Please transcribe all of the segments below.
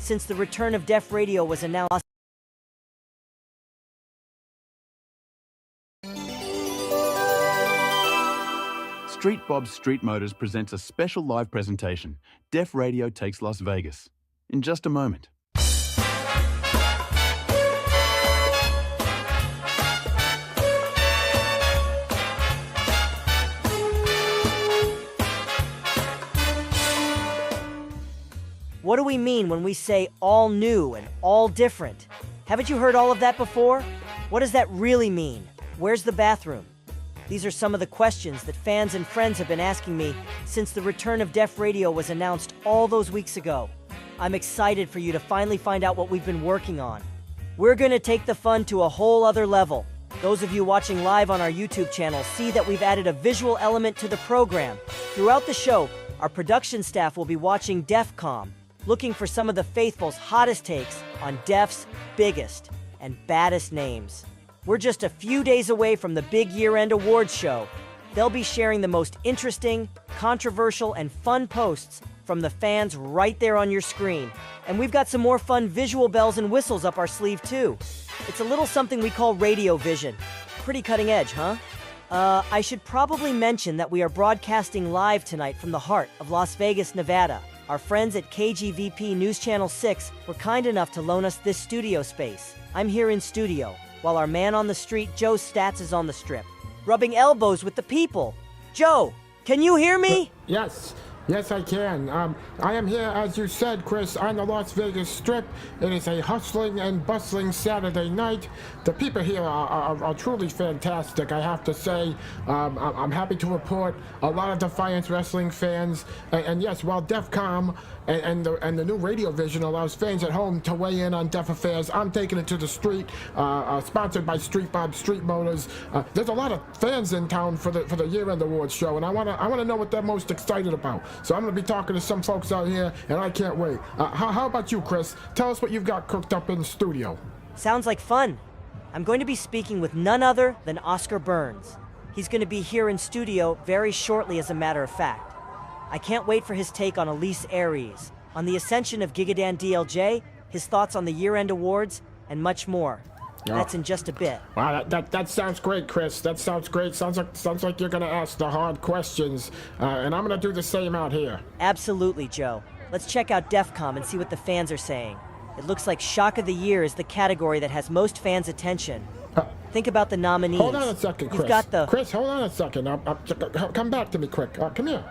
since the return of Def Radio was announced. Street Bob's Street Motors presents a special live presentation, Def Radio Takes Las Vegas, in just a moment. What do we mean when we say all new and all different? Haven't you heard all of that before? What does that really mean? Where's the bathroom? These are some of the questions that fans and friends have been asking me since the return of Def Radio was announced all those weeks ago. I'm excited for you to finally find out what we've been working on. We're going to take the fun to a whole other level. Those of you watching live on our YouTube channel see that we've added a visual element to the program. Throughout the show, our production staff will be watching DEFCOM, looking for some of the faithful's hottest takes on Def's biggest and baddest names. We're just a few days away from the big year-end awards show. They'll be sharing the most interesting, controversial, and fun posts from the fans right there on your screen. And we've got some more fun visual bells and whistles up our sleeve too. It's a little something we call RadioVision. Pretty cutting edge, huh? I should probably mention that we are broadcasting live tonight from the heart of Las Vegas, Nevada. Our friends at KGVP News Channel 6 were kind enough to loan us this studio space. I'm here in studio, while our man on the street, Joe Stats, is on the strip, rubbing elbows with the people. Joe, can you hear me? Yes, I can. I am here, as you said, Chris, on the Las Vegas Strip. It is a hustling and bustling Saturday night. The people here are truly fantastic, I have to say. I'm happy to report a lot of Defiance Wrestling fans. And yes, while DEFCOM and the new RadioVision allows fans at home to weigh in on Def affairs, I'm taking it to the street, sponsored by Street Bob Street Motors. There's a lot of fans in town for the year-end awards show, and I wanna know what they're most excited about. So I'm going to be talking to some folks out here, and I can't wait. How about you, Chris? Tell us what you've got cooked up in the studio. Sounds like fun. I'm going to be speaking with none other than Oscar Burns. He's going to be here in studio very shortly, as a matter of fact. I can't wait for his take on Elise Aries, on the ascension of Gigadan DLJ, his thoughts on the year-end awards, and much more. Yeah. That's in just a bit. Wow, that sounds great, Chris. That sounds great. Sounds like you're gonna ask the hard questions, and I'm gonna do the same out here. Absolutely, Joe. Let's check out DEFCOM and see what the fans are saying. It looks like Shock of the Year is the category that has most fans' attention. Think about the nominees. Hold on a second, Chris. You've got the... Chris, hold on a second. Come back to me quick. Come here.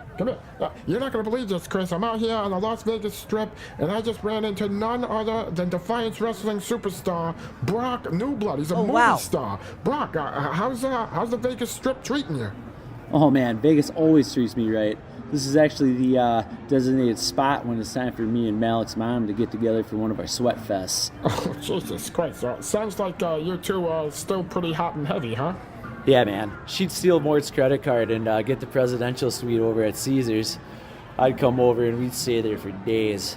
You're not going to believe this, Chris. I'm out here on the Las Vegas Strip, and I just ran into none other than Defiance Wrestling superstar Brock Newblood. He's a movie star. Brock, how's the Vegas Strip treating you? Oh man, Vegas always treats me right. This is actually the designated spot when it's time for me and Malik's mom to get together for one of our sweat fests. Oh, Jesus Christ. Sounds like you two are still pretty hot and heavy, huh? Yeah, man. She'd steal Mort's credit card and get the presidential suite over at Caesars. I'd come over and we'd stay there for days.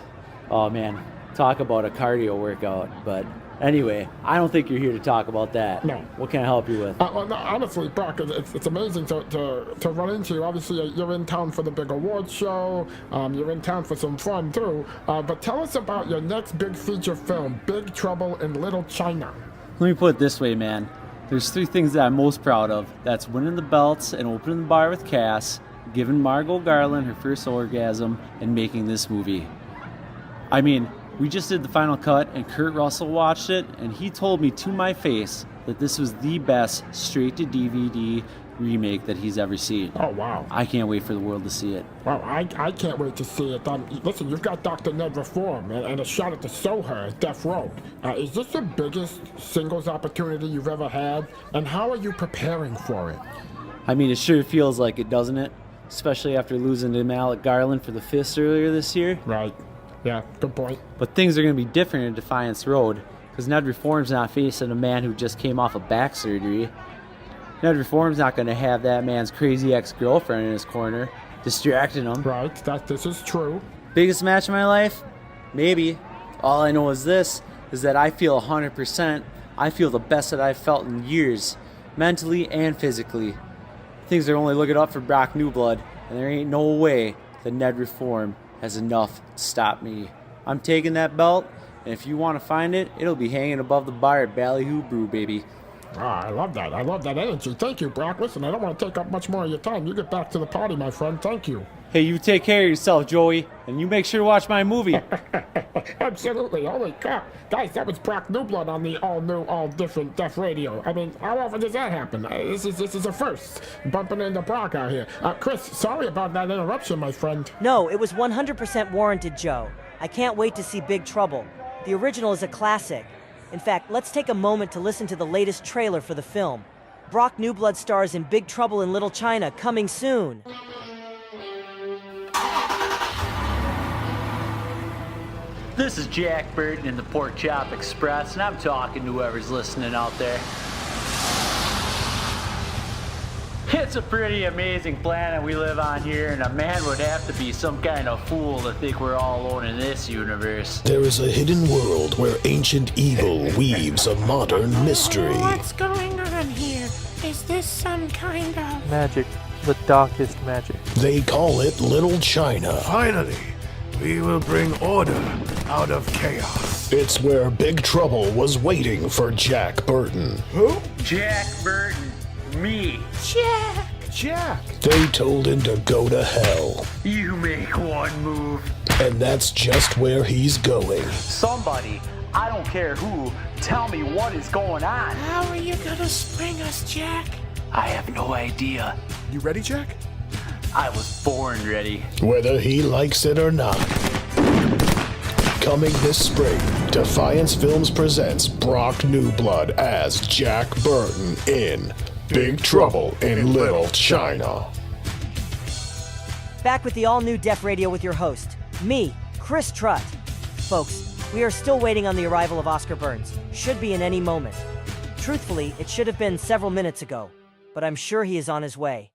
Oh, man. Talk about a cardio workout. But anyway, I don't think you're here to talk about that. No. What can I help you with? Well, no, honestly, Brock, it's amazing to run into you. Obviously, you're in town for the big awards show. You're in town for some fun, too. But tell us about your next big feature film, Big Trouble in Little China. Let me put it this way, man. There's 3 things that I'm most proud of. That's winning the belts and opening the bar with Cass, giving Margot Garland her first orgasm, and making this movie. I mean, we just did the final cut, and Kurt Russell watched it, and he told me to my face that this was the best straight-to-DVD remake that he's ever seen. Oh, wow. I can't wait for the world to see it. Well, I can't wait to see it. Listen, you've got Dr. Ned Reform and a shot at the Soher at Death Row. Is this the biggest singles opportunity you've ever had? And how are you preparing for it? I mean, it sure feels like it, doesn't it? Especially after losing to Malik Garland for the Fist earlier this year. Right. Yeah, good point. But things are going to be different in Defiance Road, because Ned Reform's not facing a man who just came off of back surgery. Ned Reform's not going to have that man's crazy ex-girlfriend in his corner, distracting him. Right, this is true. Biggest match of my life? Maybe. All I know is this, is that I feel 100%. I feel the best that I've felt in years, mentally and physically. Things are only looking up for Brock Newblood, and there ain't no way that Ned Reform has enough to stop me I'm taking that belt, and if you want to find it, it'll be hanging above the bar at Ballyhoo Brew, baby. I love that. I love that energy. Thank you, Brock. Listen, I don't want to take up much more of your time. You get back to the party, my friend. Thank you. Hey, you take care of yourself, Joey, and you make sure to watch my movie. Absolutely. Holy crap. Guys, that was Brock Newblood on the all-new, all-different Deaf Radio. I mean, how often does that happen? This is a first, bumping into Brock out here. Chris, sorry about that interruption, my friend. No, it was 100% warranted, Joe. I can't wait to see Big Trouble. The original is a classic. In fact, let's take a moment to listen to the latest trailer for the film. Brock Newblood stars in Big Trouble in Little China, coming soon. This is Jack Burton in the Pork Chop Express, and I'm talking to whoever's listening out there. It's a pretty amazing planet we live on here, and a man would have to be some kind of fool to think we're all alone in this universe. There is a hidden world where ancient evil weaves a modern mystery. What's going on here? Is this some kind of... Magic. The darkest magic. They call it Little China. Finally, we will bring order out of chaos. It's where Big Trouble was waiting for Jack Burton. Who? Jack Burton. Me. Jack. They told him to go to hell. You make one move. And that's just where he's going. Somebody, I don't care who, tell me what is going on. How are you gonna spring us, Jack? I have no idea. You ready, Jack? I was born ready. Whether he likes it or not. Coming this spring, Defiance Films presents Brock Newblood as Jack Burton in Big Trouble in Little China. Back with the all-new Deaf Radio with your host, me, Chris Trutt. Folks, we are still waiting on the arrival of Oscar Burns. Should be in any moment. Truthfully, it should have been several minutes ago, but I'm sure he is on his way.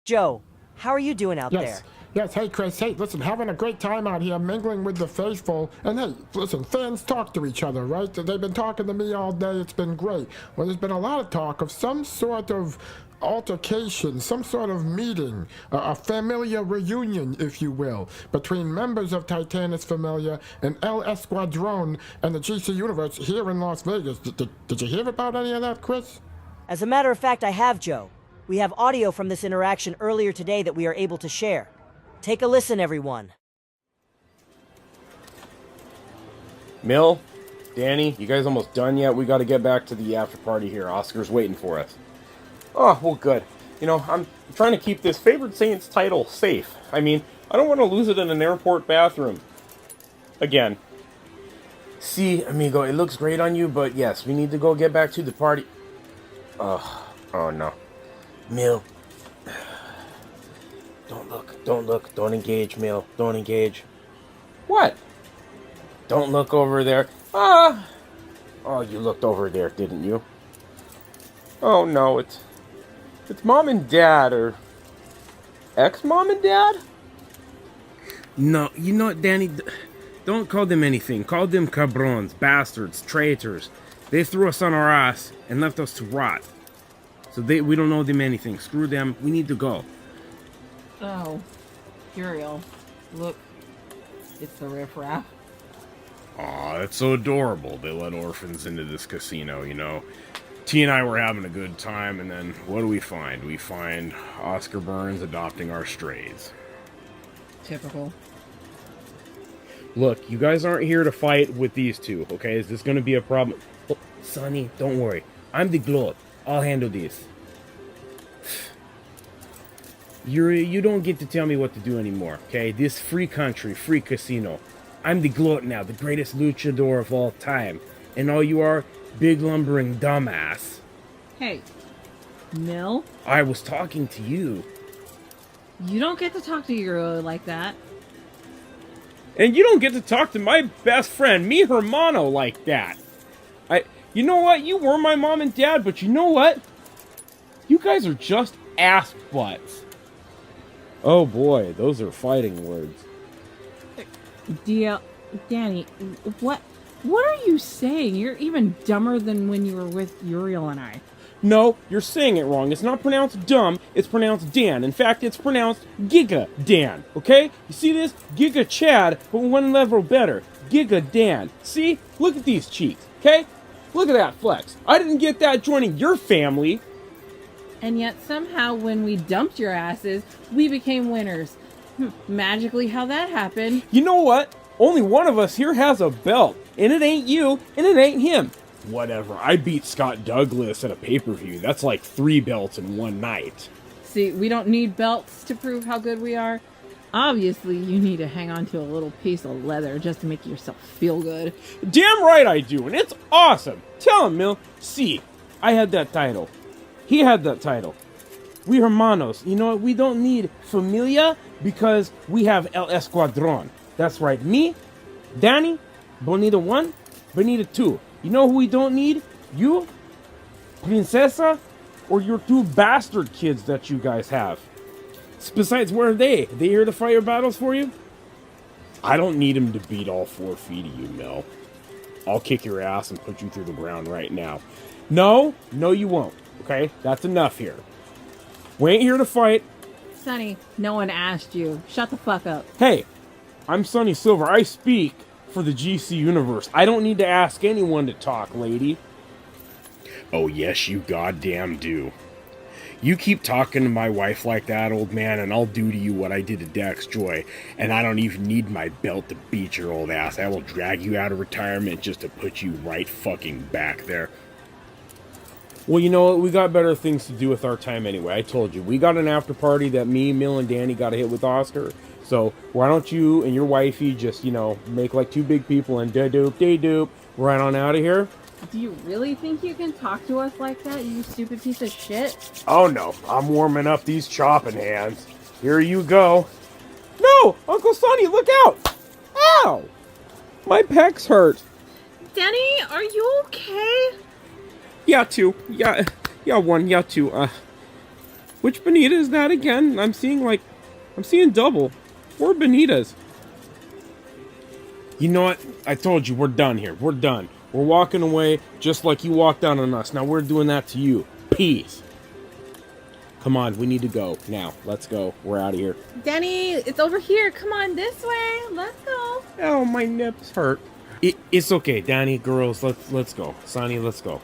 Joe, how are you doing out there? Yes, hey Chris, hey, listen, having a great time out here mingling with the faithful. And hey, listen, fans talk to each other, right? They've been talking to me all day, it's been great. Well, there's been a lot of talk of some sort of altercation, some sort of meeting, a familiar reunion, if you will, between members of Titanus Familia and El Esquadron and the GC Universe here in Las Vegas. Did you hear about any of that, Chris? As a matter of fact, I have, Joe. We have audio from this interaction earlier today that we are able to share. Take a listen, everyone. Mill, Danny, you guys almost done yet? We got to get back to the after party here. Oscar's waiting for us. Oh, well, good. You know, I'm trying to keep this Favored Saints title safe. I mean, I don't want to lose it in an airport bathroom. Again. See, amigo, it looks great on you, but yes, we need to go get back to the party. Oh no. Mill. Don't look, don't engage, Mill, don't engage. What? Don't look over there. Oh, you looked over there, didn't you? Oh no, it's Mom and Dad, or ex-Mom and Dad? No, you know what, Danny? Don't call them anything. Call them cabrons, bastards, traitors. They threw us on our ass and left us to rot. So we don't know them anything. Screw them. We need to go. Oh, Uriel, look, it's the riffraff. Aw, it's so adorable. They let orphans into this casino, you know. T and I were having a good time, and then what do we find? We find Oscar Burns adopting our strays. Typical. Look, you guys aren't here to fight with these two, okay? Is this going to be a problem? Oh, Sonny, don't worry. I'm the Gloat. I'll handle this. You don't get to tell me what to do anymore, okay? This free country, free casino. I'm the Gloat now, the greatest luchador of all time. And all you are, big lumbering dumbass. Hey, Mill? I was talking to you. You don't get to talk to Uriel like that. And you don't get to talk to my best friend, mi hermano, like that. You know what? You were my mom and dad, but you know what? You guys are just ass butts. Oh boy, those are fighting words. Danny, what are you saying? You're even dumber than when you were with Uriel and I. No, you're saying it wrong. It's not pronounced dumb, it's pronounced Dan. In fact, it's pronounced Giga Dan, okay? You see this? Giga Chad, but one level better. Giga Dan. See? Look at these cheeks, okay? Look at that flex. I didn't get that joining your family. And yet somehow when we dumped your asses, we became winners. Magically how that happened. You know what? Only one of us here has a belt. And it ain't you, and it ain't him. Whatever, I beat Scott Douglas at a pay-per-view. That's like 3 belts in one night. See, we don't need belts to prove how good we are. Obviously, you need to hang on to a little piece of leather just to make yourself feel good. Damn right I do, and it's awesome. Tell him, Mill. See, I had that title. He had that title. We hermanos. You know what? We don't need familia because we have El Escuadron. That's right. Me, Danny, Bonita 1, Bonita 2. You know who we don't need? You, Princesa, or your 2 bastard kids that you guys have. Besides, where are they? They here to fight your battles for you? I don't need them to beat all 4 feet of you, Mel. I'll kick your ass and put you through the ground right now. No, you won't. Okay? That's enough here. We ain't here to fight. Sonny, no one asked you. Shut the fuck up. Hey, I'm Sonny Silver. I speak for the GC universe. I don't need to ask anyone to talk, lady. Oh, yes, you goddamn do. You keep talking to my wife like that, old man, and I'll do to you what I did to Dax Joy. And I don't even need my belt to beat your old ass. I will drag you out of retirement just to put you right fucking back there. Well, you know what? We got better things to do with our time anyway. I told you. We got an after party that me, Mill, and Danny got to hit with Oscar. So why don't you and your wifey just, make like 2 big people and da-doop, right on out of here? Do you really think you can talk to us like that, you stupid piece of shit? Oh no, I'm warming up these chopping hands. Here you go. No, Uncle Sonny, look out! Ow! My pecs hurt. Danny, are you okay? Yeah, 2. Yeah, 1. Yeah, 2. Which Bonita is that again? I'm seeing double. 4 Bonitas. You know what? I told you, we're done here. We're done. We're walking away just like you walked out on us. Now we're doing that to you. Peace. Come on, we need to go. Now, let's go. We're out of here. Danny, it's over here. Come on, this way. Let's go. Oh, my nips hurt. It's okay, Danny, girls. Let's go. Sonny, let's go.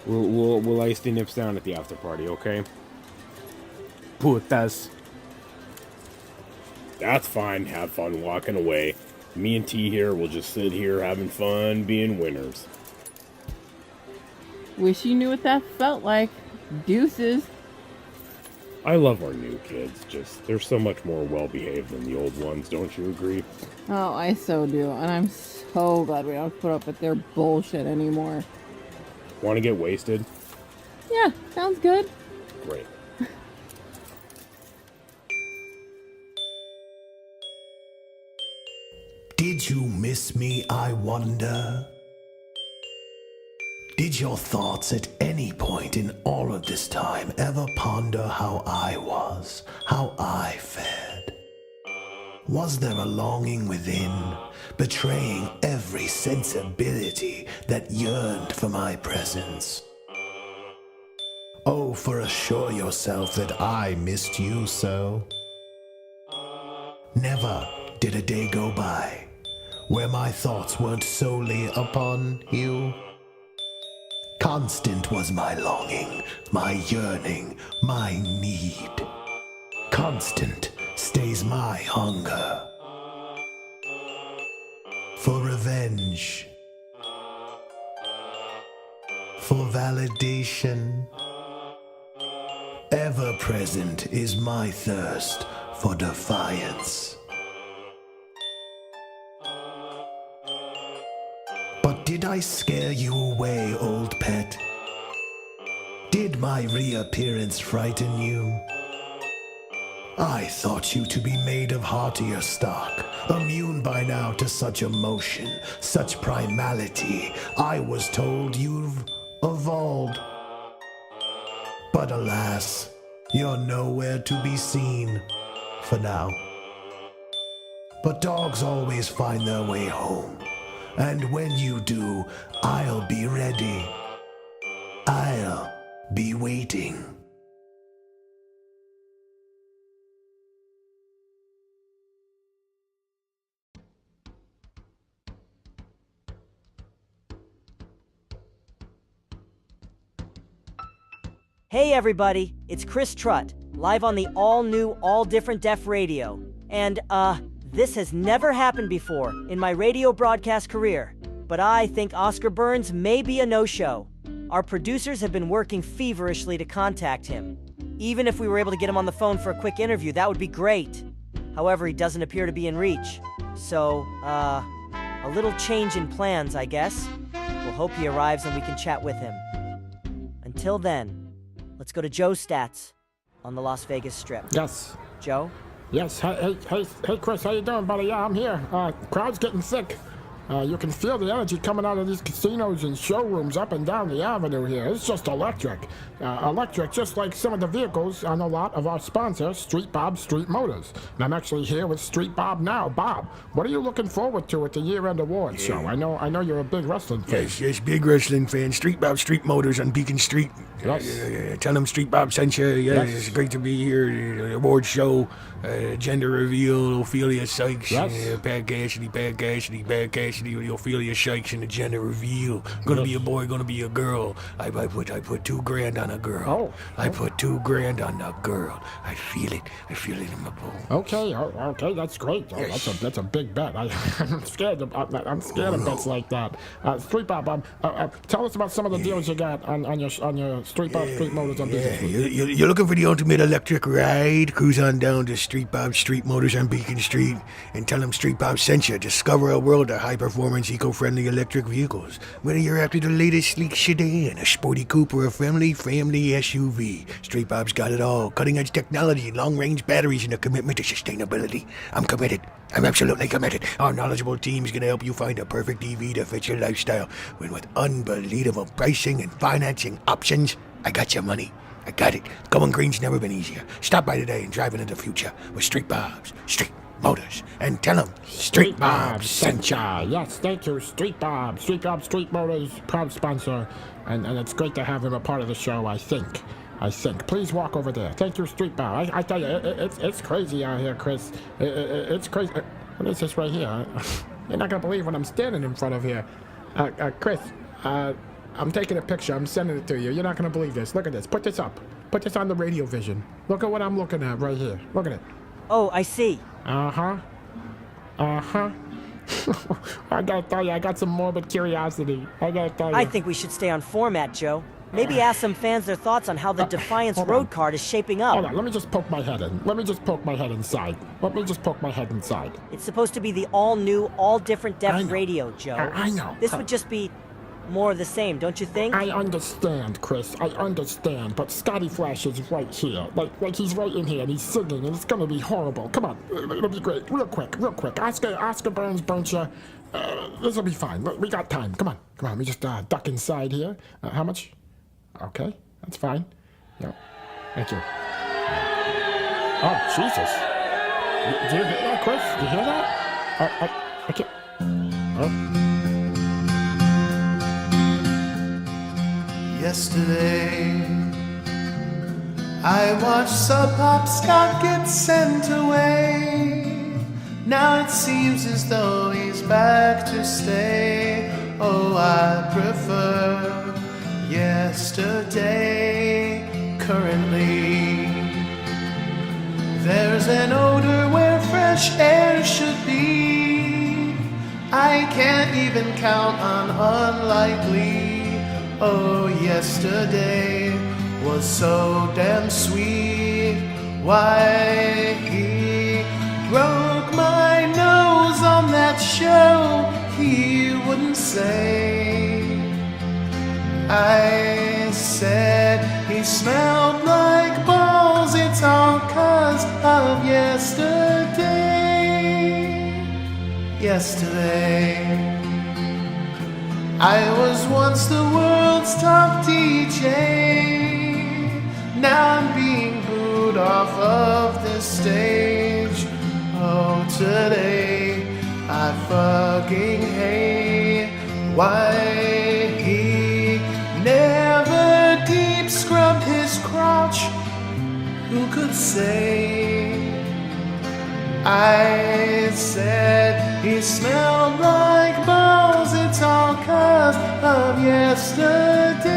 We'll ice the nips down at the after party, okay? Putas. That's fine. Have fun walking away. Me and T here will just sit here having fun being winners. Wish you knew what that felt like. Deuces. I love our new kids. Just, they're so much more well-behaved than the old ones. Don't you agree? Oh, I so do. And I'm so glad we don't put up with their bullshit anymore. Want to get wasted? Yeah, sounds good. Great. Did you miss me, I wonder? Did your thoughts at any point in all of this time ever ponder how I was, how I fared? Was there a longing within, betraying every sensibility that yearned for my presence? Oh, for assure yourself that I missed you so. Never did a day go by where my thoughts weren't solely upon you. Constant was my longing, my yearning, my need. Constant stays my hunger for revenge, for validation. Ever present is my thirst for defiance. But did I scare you away, old pet? Did my reappearance frighten you? I thought you to be made of heartier stock, immune by now to such emotion, such primality. I was told you've evolved. But alas, you're nowhere to be seen for now. But dogs always find their way home. And when you do, I'll be ready. I'll be waiting. Hey everybody, it's Chris Trutt, live on the all-new, all-different Def Radio. And, this has never happened before in my radio broadcast career, but I think Oscar Burns may be a no-show. Our producers have been working feverishly to contact him. Even if we were able to get him on the phone for a quick interview, that would be great. However, he doesn't appear to be in reach. So, a little change in plans, I guess. We'll hope he arrives and we can chat with him. Until then, let's go to Joe Stats on the Las Vegas Strip. Yes. Joe? Yes, hey, Chris, how you doing, buddy? Yeah, I'm here. Crowd's getting thick. You can feel the energy coming out of these casinos and showrooms up and down the avenue here. It's just electric. Electric, just like some of the vehicles on the lot of our sponsor, Street Bob Street Motors. And I'm actually here with Street Bob now. Bob, what are you looking forward to at the year-end awards show? I know you're a big wrestling fan. Yes, big wrestling fan. Street Bob Street Motors on Beacon Street. Yes. Tell them Street Bob sent you. Yes, it's great to be here. The award show, gender reveal, Ophelia Sykes, Pat Cassidy, Bad Cassidy, Ophelia Sykes in the gender reveal. Gonna be a boy, gonna be a girl. I put $2,000 on a girl. Oh. I put $2,000 on a girl. I feel it in my bone. Okay, that's great. Oh, Yes. that's a big bet. I'm scared of bets like that. Street Bob, tell us about some of the deals you got on your Street Bob Street Motors on Beacon Street. You're looking for the ultimate electric ride? Cruise on down to Street Bob Street Motors on Beacon Street and tell them Street Bob sent you. Discover a world of high-performance, eco-friendly electric vehicles. Whether you're after the latest sleek sedan, a sporty coupe, or a family SUV, Street Bob's got it all. Cutting-edge technology, long-range batteries, and a commitment to sustainability. I'm committed. I'm absolutely committed. Our knowledgeable team is going to help you find a perfect EV to fit your lifestyle. With unbelievable pricing and financing options, I got your money. I got it. Going green's never been easier. Stop by today and drive into the future with Street Bob's Street Motors. And tell them Street Bob sent ya. Yes, thank you, Street Bob. Street Bob Street Motors, proud sponsor. And it's great to have him a part of the show, I think. Please walk over there. Thank you, Street Bob. I tell you, it's crazy out here, Chris. It's crazy. What is this right here? You're not going to believe what I'm standing in front of here. Chris, I'm taking a picture. I'm sending it to you. You're not going to believe this. Look at this. Put this up. Put this on the RadioVision. Look at what I'm looking at right here. Look at it. Oh, I see. Uh-huh. I gotta tell you, I got some morbid curiosity. I gotta tell you. I think we should stay on format, Joe. Maybe ask some fans their thoughts on how the Defiance road card is shaping up. Hold on, let me just poke my head in. Let me just poke my head inside. It's supposed to be the all-new, all-different Def Radio, Joe. I know. This would just be more of the same, don't you think? I understand, Chris. I understand. But Scotty Flash is right here. Like he's right in here and he's singing and it's gonna be horrible. Come on. It'll be great. Real quick. Oscar Burns burnt you. This'll be fine. Look, we got time. Come on. Let me just duck inside here. How much? Okay. That's fine. Yep. Thank you. Oh, Jesus. Do you hear that, Chris? Do you hear that? I can't. Oh. Yesterday, I watched Sub Pop Scott get sent away. Now it seems as though he's back to stay. Oh, I prefer yesterday. Currently, there's an odor where fresh air should be. I can't even count on unlikely. Oh, yesterday was so damn sweet. Why he broke my nose on that show, he wouldn't say. I said he smelled like balls, it's all 'cause of yesterday. I was once the world's top DJ. Now I'm being booed off of this stage. Oh, today I fucking hate why he never deep scrub who could say? I said he smelled like balls, it's all 'cause of yesterday.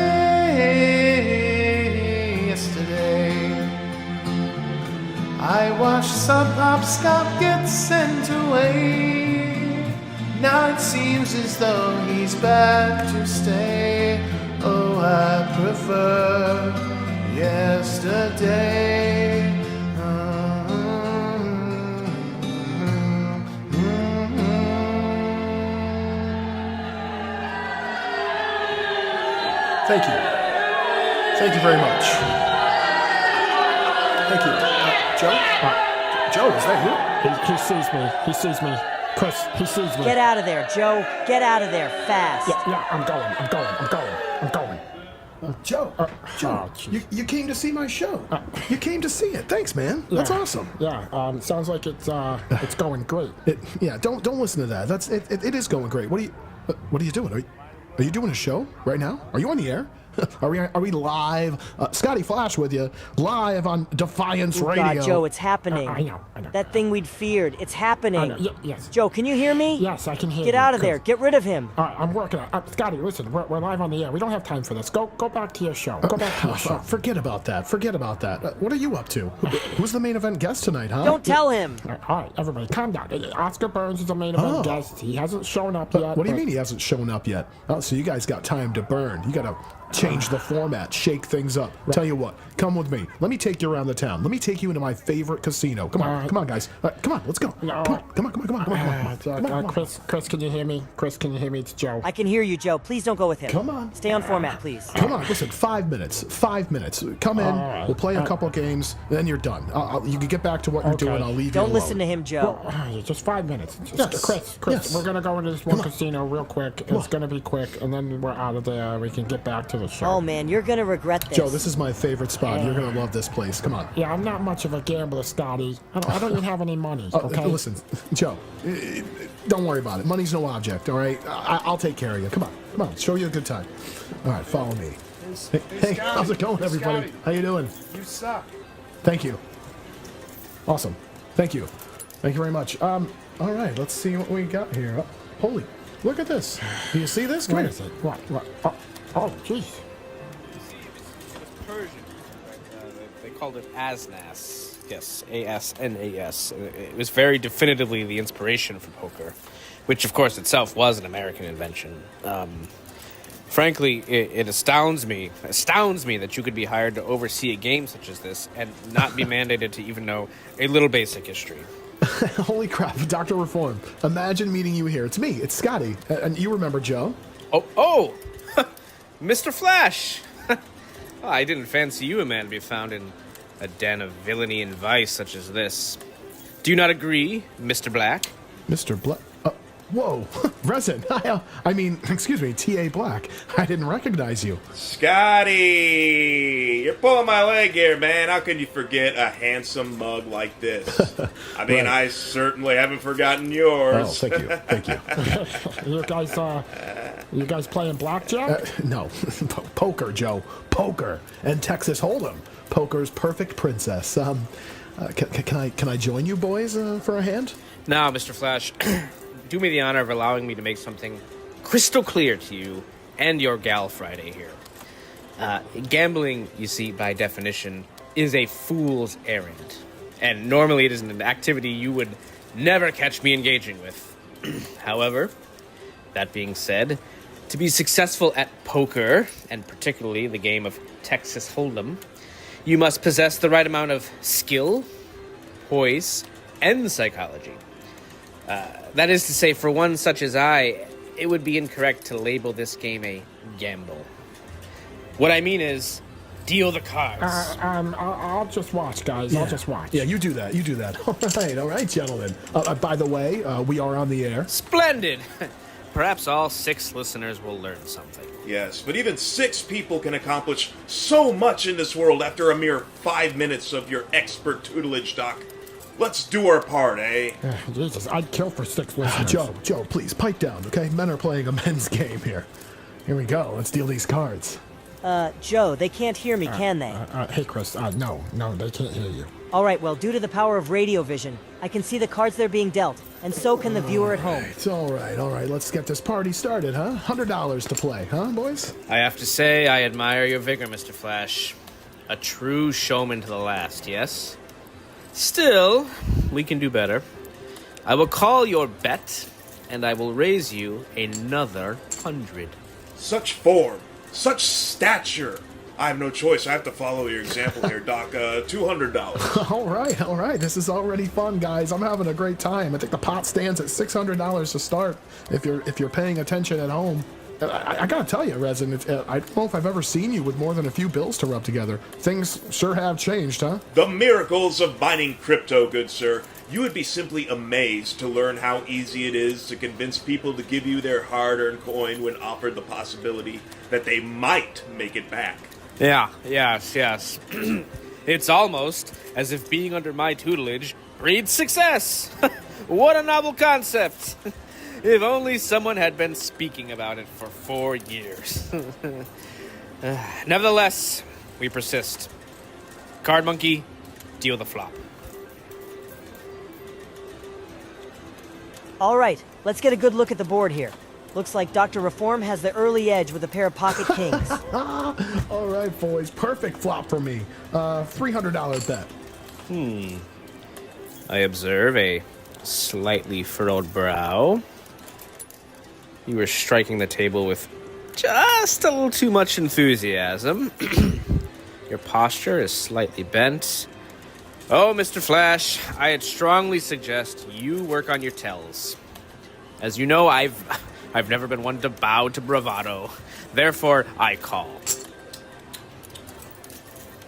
I watched Sub Pop Scott get sent away. Now it seems as though he's back to stay. Oh, I prefer yesterday. Thank you. Thank you very much. Thank you. Joe? Joe, is that you? He sees me. He sees me. Chris, he sees me. Get out of there, Joe. Get out of there, fast. Yeah, I'm going. Joe, you came to see my show. You came to see it. Thanks, man. That's awesome. Yeah, sounds like it's going great. Don't listen to that. It is going great. What are you doing? Are you doing a show right now? Are you on the air? Are we live? Scotty Flash with you, live on Defiance Radio. God, Joe, it's happening. I know. That thing we'd feared, it's happening. Yes. Joe, can you hear me? Yes, I can hear you. Get out of there. Get rid of him. All right, I'm working on it. Scotty, listen, we're live on the air. We don't have time for this. Go back to your show. Go back to your show. Forget about that. What are you up to? Who's the main event guest tonight, huh? Don't tell him. All right, everybody, calm down. Oscar Burns is the main event guest. He hasn't shown up yet. What do you mean he hasn't shown up yet? Oh, so you guys got time to burn. You got to change the format, shake things up. Right. Tell you what, come with me. Let me take you around the town. Let me take you into my favorite casino. Come on, guys. Come on, let's go. Come on. Chris, can you hear me? Chris, can you hear me? It's Joe. I can hear you, Joe. Please don't go with him. Come on. Stay on format, please. Come on, listen, 5 minutes. 5 minutes. Come in, we'll play a couple games, then you're done. You can get back to what you're doing. I'll leave you Don't alone. listen to him, Joe. Just 5 minutes. Chris, Yes. we're going to go into this one casino real quick. It's going to be quick, and then we're out of there. We can get back to the show. Oh, man, you're going to regret this. Joe, this is my favorite spot. You're going to love this place. Come on. Yeah, I'm not much of a gambler, Scotty. I don't even have any money, okay? Listen, Joe, don't worry about it. Money's no object, all right? I'll take care of you. Come on. Show you a good time. All right, follow me. Hey, how's it going, everybody? How you doing? You suck. Thank you. Awesome. Thank you very much. All right, let's see what we got here. Oh, holy, look at this. Do you see this? Come What here. is it? What? Oh, jeez. Persian. They called it Asnas. Yes, A-S-N-A-S. It was very definitively the inspiration for poker, which of course itself was an American invention. Frankly, it astounds me that you could be hired to oversee a game such as this and not be mandated to even know a little basic history. Holy crap, Dr. Reform. Imagine meeting you here. It's me, it's Scotty. And you remember Joe? Oh, Mr. Flash! I didn't fancy you a man to be found in a den of villainy and vice such as this. Do you not agree, Mr. Black? Mr. Black? Whoa, Resin. Excuse me, T.A. Black. I didn't recognize you. Scotty! You're pulling my leg here, man. How can you forget a handsome mug like this? I mean, right. I certainly haven't forgotten yours. Oh, thank you. You guys playing blackjack? No, poker, Joe. Poker and Texas Hold'em. Poker's perfect princess. Can I join you boys for a hand? Now, Mr. Flash, do me the honor of allowing me to make something crystal clear to you and your gal Friday here. Gambling, you see, by definition, is a fool's errand. And normally it is an activity you would never catch me engaging with. However, that being said, to be successful at poker, and particularly the game of Texas Hold'em, you must possess the right amount of skill, poise, and psychology. That is to say, for one such as I, it would be incorrect to label this game a gamble. What I mean is, deal the cards. I'll just watch, guys. Yeah. I'll just watch. Yeah, you do that. All right, gentlemen. By the way, we are on the air. Splendid! Perhaps all 6 listeners will learn something. Yes, but even 6 people can accomplish so much in this world after a mere 5 minutes of your expert tutelage, Doc. Let's do our part, eh? Jesus, I'd kill for 6 listeners. Joe, please, pipe down, okay? Men are playing a men's game here. Here we go. Let's deal these cards. Joe, they can't hear me, can they? Hey, Chris, no, they can't hear you. All right, well, due to the power of RadioVision, I can see the cards they're being dealt, and so can the viewer at home. It's all right. Let's get this party started, huh? $100 to play, huh, boys? I have to say, I admire your vigor, Mr. Flash. A true showman to the last, yes? Still, we can do better. I will call your bet, and I will raise you another 100. Such form, such stature. I have no choice. I have to follow your example here, Doc. $200. All right. This is already fun, guys. I'm having a great time. I think the pot stands at $600 to start. If you're paying attention at home, I gotta tell you, Resin, I don't know if I've ever seen you with more than a few bills to rub together. Things sure have changed, huh? The miracles of mining crypto, good sir. You would be simply amazed to learn how easy it is to convince people to give you their hard-earned coin when offered the possibility that they might make it back. Yes. It's almost as if being under my tutelage breeds success. What a novel concept. If only someone had been speaking about it for 4 years. Nevertheless, we persist. Card Monkey, deal the flop. All right, let's get a good look at the board here. Looks like Dr. Reform has the early edge with a pair of pocket kings. All right, boys. Perfect flop for me. $300 bet. I observe a slightly furrowed brow. You were striking the table with just a little too much enthusiasm. Your posture is slightly bent. Oh, Mr. Flash, I'd strongly suggest you work on your tells. As you know, I've never been one to bow to bravado. Therefore, I call.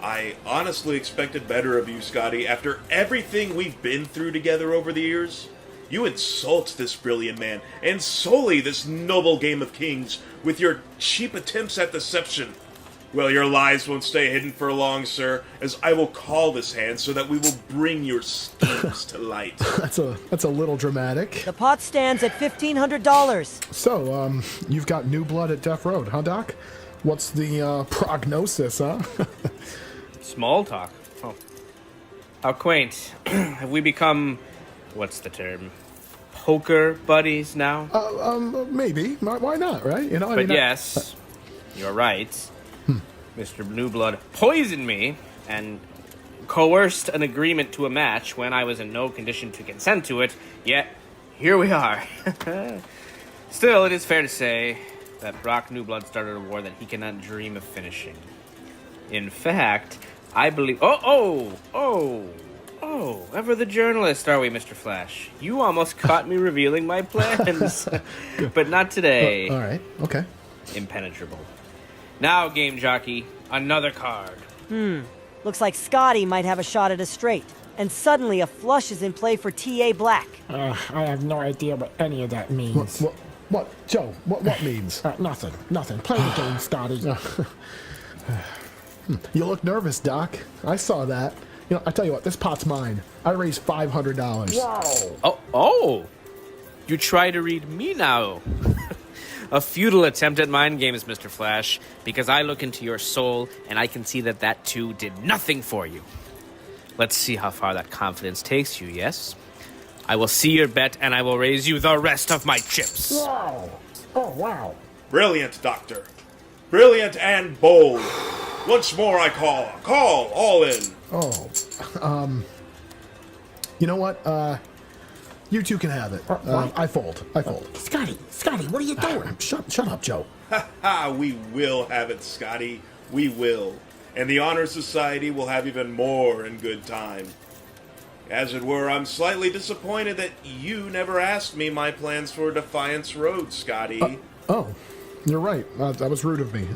I honestly expected better of you, Scotty. After everything we've been through together over the years, you insult this brilliant man and sully this noble game of kings with your cheap attempts at deception. Well, your lies won't stay hidden for long, sir, as I will call this hand so that we will bring your schemes to light. That's a little dramatic. The pot stands at $1,500. So, you've got new blood at Death Road, huh, Doc? What's the prognosis, huh? Small talk. Oh. How quaint. Have we become, what's the term, poker buddies now? Maybe. Why not, right? You know, Yes, you're right. Mr. Newblood poisoned me and coerced an agreement to a match when I was in no condition to consent to it, yet here we are. Still, it is fair to say that Brock Newblood started a war that he cannot dream of finishing. In fact, I believe... ever the journalist, are we, Mr. Flash? You almost caught me revealing my plans. But not today. All right, okay. Impenetrable. Now, game jockey, another card. Looks like Scotty might have a shot at a straight. And suddenly a flush is in play for T.A. Black. I have no idea what any of that means. What? Joe, what means? Nothing. Play the game, Scotty. You look nervous, Doc. I saw that. You know, I tell you what, this pot's mine. I raised $500. Whoa! Oh! You try to read me now. A futile attempt at mind games, Mr. Flash, because I look into your soul and I can see that too did nothing for you. Let's see how far that confidence takes you, yes? I will see your bet and I will raise you the rest of my chips. Wow! Oh, wow. Brilliant, Doctor. Brilliant and bold. Once more I call. Call, all in. You know what? You two can have it. I fold. Scotty, what are you doing? Shut up, Joe. We will have it, Scotty. We will. And the Honor Society will have even more in good time. As it were, I'm slightly disappointed that you never asked me my plans for Defiance Road, Scotty. Oh, you're right. That was rude of me.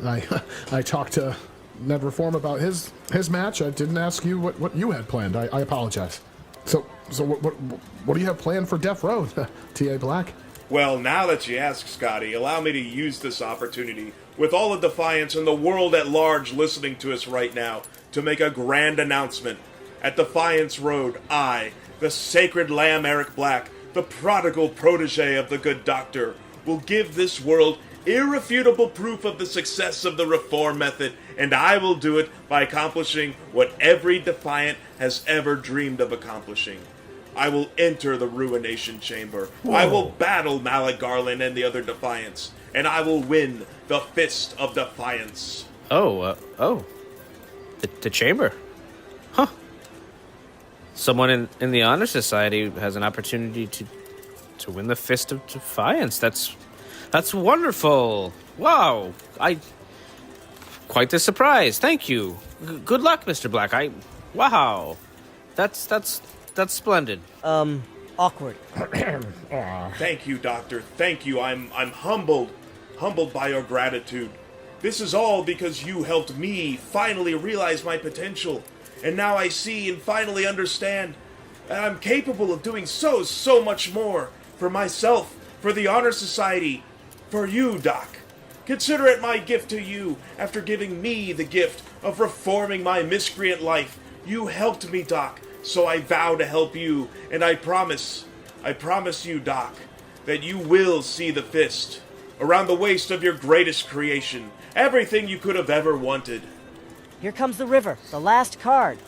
I talked to Ned Reform about his match. I didn't ask you what you had planned. I apologize. So what do you have planned for Death Road, T.A. Black? Well, now that you ask, Scotty, allow me to use this opportunity, with all of Defiance and the world at large listening to us right now, to make a grand announcement. At Defiance Road, I, the sacred lamb Eric Black, the prodigal protege of the good doctor, will give this world irrefutable proof of the success of the reform method, and I will do it by accomplishing what every Defiant has ever dreamed of accomplishing. I will enter the Ruination Chamber. Whoa. I will battle Malik Garland and the other Defiants, and I will win the Fist of Defiance. The chamber. Huh. Someone in the Honor Society has an opportunity to win the Fist of Defiance. That's wonderful. Wow. Quite the surprise. Thank you. Good luck, Mr. Black. Wow. That's splendid. Awkward. Thank you, Doctor. Thank you. I'm humbled by your gratitude. This is all because you helped me finally realize my potential. And now I see and finally understand that I'm capable of doing so much more. For myself, for the Honor Society, for you, Doc. Consider it my gift to you after giving me the gift of reforming my miscreant life. You helped me, Doc, so I vow to help you. And I promise you, Doc, that you will see the Fist around the waist of your greatest creation. Everything you could have ever wanted. Here comes the river, the last card.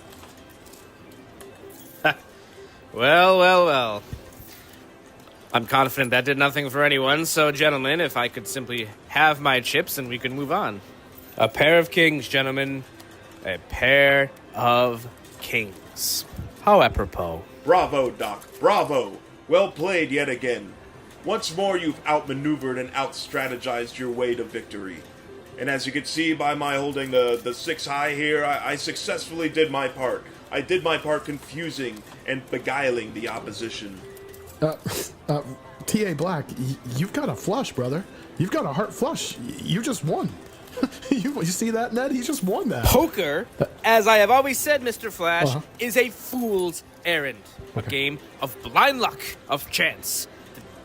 Well. I'm confident that did nothing for anyone, so gentlemen, if I could simply have my chips and we can move on. A pair of kings, gentlemen. A pair of kings. How apropos. Bravo, Doc. Bravo. Well played yet again. Once more you've outmaneuvered and outstrategized your way to victory. And as you can see by my holding the 6 high here, I successfully did my part. I did my part confusing and beguiling the opposition. T.A. Black, you've got a flush, brother. You've got a heart flush. You just won. You see that, Ned? He just won that. Poker, as I have always said, Mr. Flash, is a fool's errand. A game of blind luck, of chance.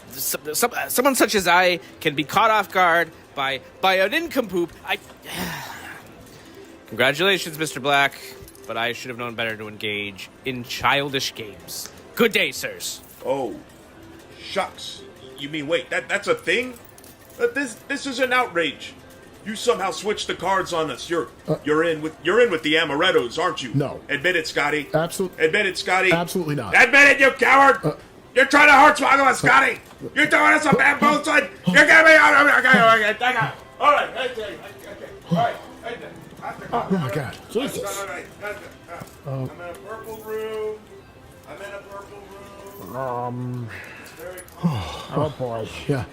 Someone such as I can be caught off guard by an nincompoop. Congratulations, Mr. Black, but I should have known better to engage in childish games. Good day, sirs. Oh, shucks. You mean, wait, that's a thing? This is an outrage. You somehow switched the cards on us. You're in with the Amarettos, aren't you? No. Admit it, Scotty. Absolutely. Admit it, Scotty. Absolutely not. Admit it, you coward! You're trying to hornswoggle us, Scotty! You're doing us a bamboozling! You're getting me out! Okay. All right. Okay. All right. Oh my God. Jesus. I'm in a purple room. Oh boy. Yeah.